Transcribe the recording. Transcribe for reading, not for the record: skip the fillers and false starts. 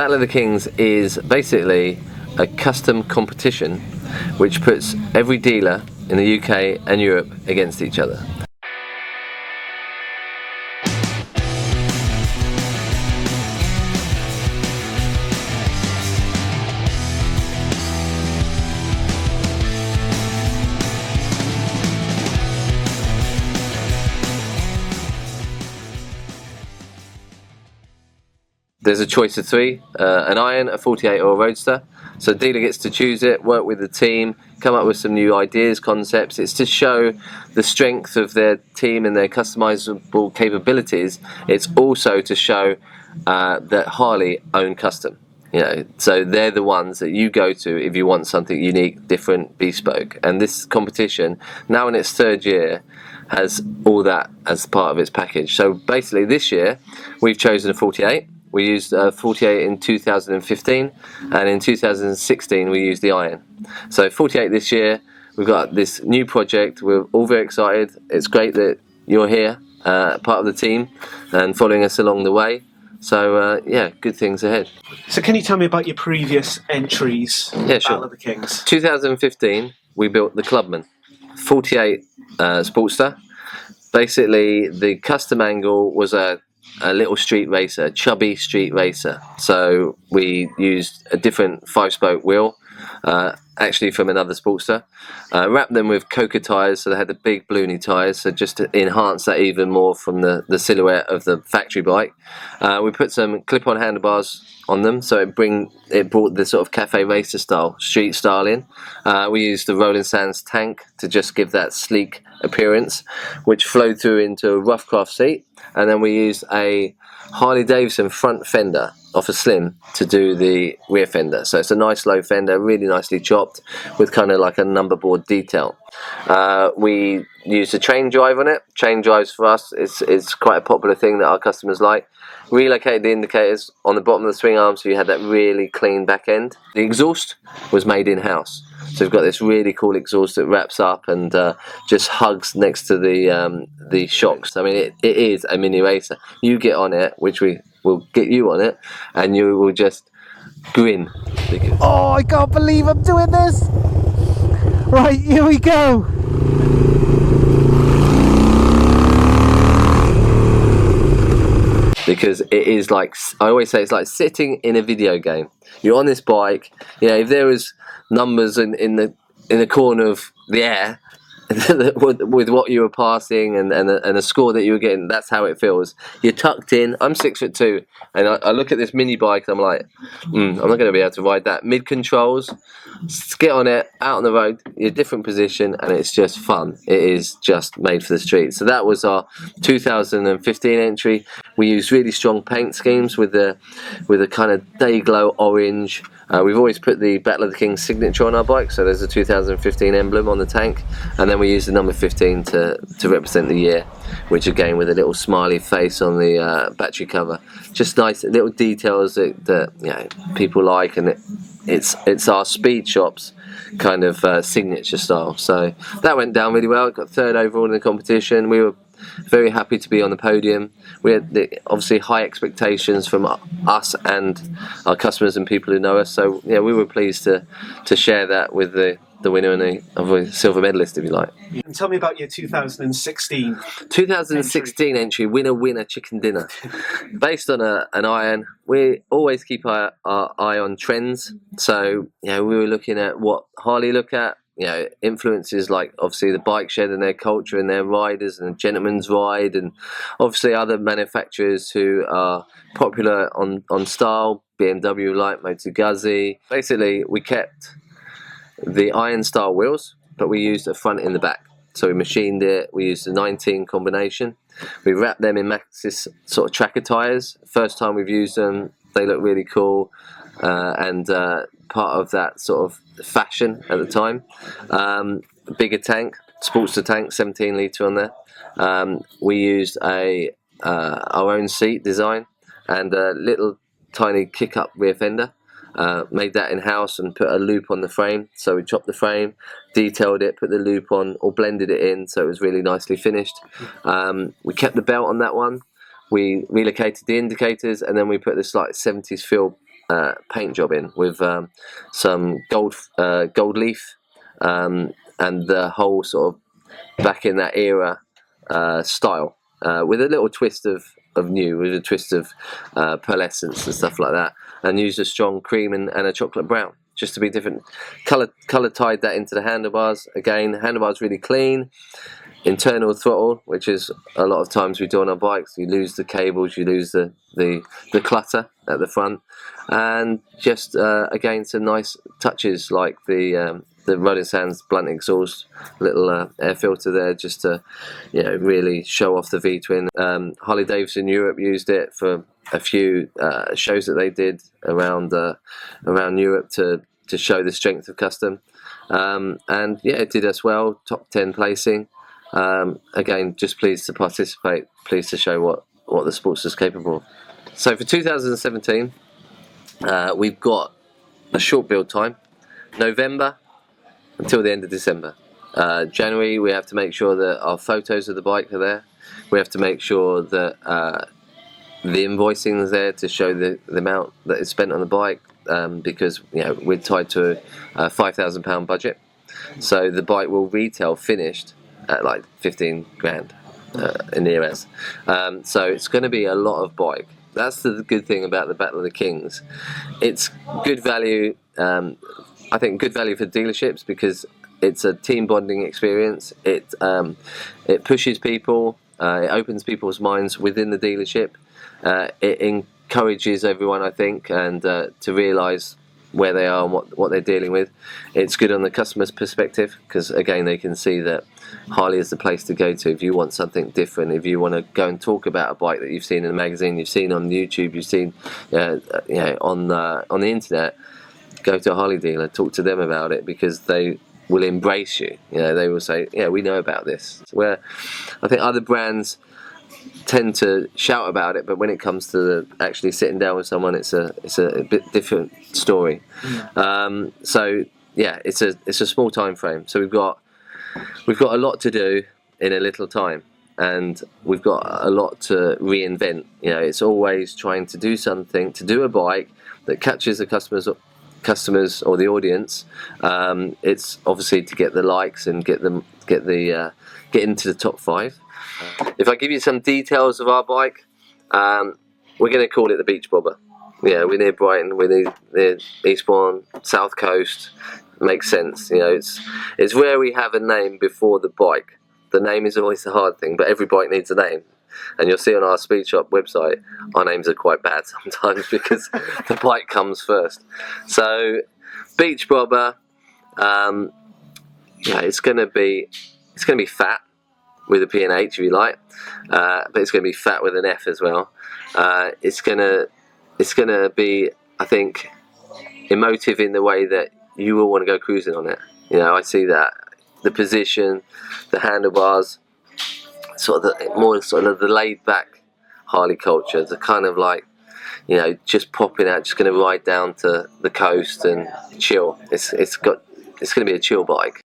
Battle of the Kings is basically a custom competition which puts every dealer in the UK and Europe against each other. There's a choice of three, an iron, a 48 or a roadster. So the dealer gets to choose it, work with the team, come up with some new ideas, concepts. It's to show the strength of their team and their customizable capabilities. It's also to show that Harley own custom. You know, so they're the ones that you go to if you want something unique, different, bespoke. And this competition, now in its third year, has all that as part of its package. So basically this year we've chosen a 48. We used 48 in 2015, and in 2016 we used the iron. So 48 this year, we've got this new project. We're all very excited. It's great that you're here, part of the team, and following us along the way. So yeah, good things ahead. So can you tell me about your previous entries? Yeah, sure. Battle of the Kings. 2015, we built the Clubman 48 Sportster. Basically, the custom angle was a little street racer, a chubby street racer. So we used a different 5-spoke wheel, actually from another Sportster. Wrapped them with Coca tyres, so they had the big Blooney tyres, so just to enhance that even more from the silhouette of the factory bike. We put some clip-on handlebars on them, so it brought the sort of cafe racer style, street style in. We used the Rolling Sands tank to just give that sleek appearance, which flowed through into a rough craft seat, and then we used a Harley Davidson front fender off a Slim to do the rear fender. So it's a nice low fender, really nicely chopped with kind of like a number board detail. We used a chain drive on it. Chain drives for us is quite a popular thing that our customers like. Relocated the indicators on the bottom of the swing arm so you had that really clean back end. The exhaust was made in-house. So we've got this really cool exhaust that wraps up and just hugs next to the shocks. I mean, it is a mini racer. You get on it, which we will get you on it, and you will just grin. Oh, I can't believe I'm doing this! Right, here we go! Because it is like, I always say, it's like sitting in a video game. You're on this bike, you know, if there was numbers in the corner of the air with what you were passing and a score that you were getting, that's how it feels. You're tucked in. I'm 6'2", and I look at this mini bike and I'm like, I'm not going to be able to ride that. Mid controls, get on it, out on the road, you're a different position, and it's just fun. It is just made for the street. So that was our 2015 entry. We used really strong paint schemes with a kind of day glow orange. We've always put the Battle of the Kings signature on our bike, so there's a 2015 emblem on the tank, and then we use the number 15 to represent the year, which again with a little smiley face on the battery cover. Just nice little details that you know, people like, and it's our speed shops kind of signature style. So that went down really well. Got third overall in the competition. We were very happy to be on the podium. We had obviously high expectations from us and our customers and people who know us. So yeah, we were pleased to share that with the winner and the silver medalist, if you like. And tell me about your 2016. 2016 entry, winner chicken dinner. Based on an iron. We always keep our eye on trends. So you know, we were looking at what Harley look at. You know, influences like obviously the bike shed and their culture and their riders and Gentleman's Ride, and obviously other manufacturers who are popular on style, BMW, like Moto Guzzi. Basically, we kept the iron style wheels, but we used a front in the back. So we machined it. We used a 19 combination. We wrapped them in Maxxis sort of tracker tyres. First time we've used them, they look really cool, and part of that sort of fashion at the time. Bigger tank, Sportster tank, 17 litre on there. We used our own seat design and a little tiny kick-up rear fender. Made that in-house and put a loop on the frame. So we chopped the frame, detailed it, put the loop on, or blended it in so it was really nicely finished. We kept the belt on that one. We relocated the indicators, and then we put this like 70s feel paint job in with some gold leaf, and the whole sort of back in that era style, with a little twist of new, with a twist of pearlescence and stuff like that, and used a strong cream and a chocolate brown just to be different. Color tied that into the handlebars. Again, handlebars really clean. Internal throttle, which is a lot of times we do on our bikes, you lose the cables, you lose the clutter at the front, and just again some nice touches like the Rolling Sands blunt exhaust, little air filter there, just to really show off the V-twin. Harley Davidson Europe used it for a few shows that they did around Europe to show the strength of custom, and yeah, it did us well, top 10 placing. Again, just pleased to participate, pleased to show what the Sportster's capable of. So for 2017, we've got a short build time, November until the end of December. January, we have to make sure that our photos of the bike are there. We have to make sure that the invoicing is there to show the amount that is spent on the bike, because we're tied to a £5,000 budget. So the bike will retail finished at like 15 grand in the US. So it's going to be a lot of bike. That's the good thing about the Battle of the Kings. It's good value, I think good value for dealerships, because it's a team bonding experience. It pushes people, it opens people's minds within the dealership. It encourages everyone, I think, and to realise where they are and what they're dealing with. It's good on the customer's perspective, because again they can see that Harley is the place to go to if you want something different, if you want to go and talk about a bike that you've seen in a magazine, you've seen on YouTube, you've seen on the internet. Go to a Harley dealer, talk to them about it, because they will embrace you. They will say, yeah, we know about this. Where I think other brands tend to shout about it, but when it comes to actually sitting down with someone, it's a bit different story. So yeah, it's a small time frame. So we've got a lot to do in a little time, and we've got a lot to reinvent. It's always trying to do something, to do a bike that catches the customers or the audience. It's obviously to get the likes and get into the top 5. If I give you some details of our bike, we're going to call it the Beach Bobber. We're near Brighton, we're near Eastbourne, South Coast. Makes sense. It's where we have a name before the bike. The name is always the hard thing, but every bike needs a name. And you'll see on our Speed Shop website, our names are quite bad sometimes because the bike comes first. So, Beach Bobber, it's going to be fat with a P and H if you like, but it's going to be fat with an F as well. It's going to be, I think, emotive in the way that you will want to go cruising on it. I see that the position, the handlebars, sort of the laid back Harley culture, the kind of like just popping out, just going to ride down to the coast and chill. It's going to be a chill bike.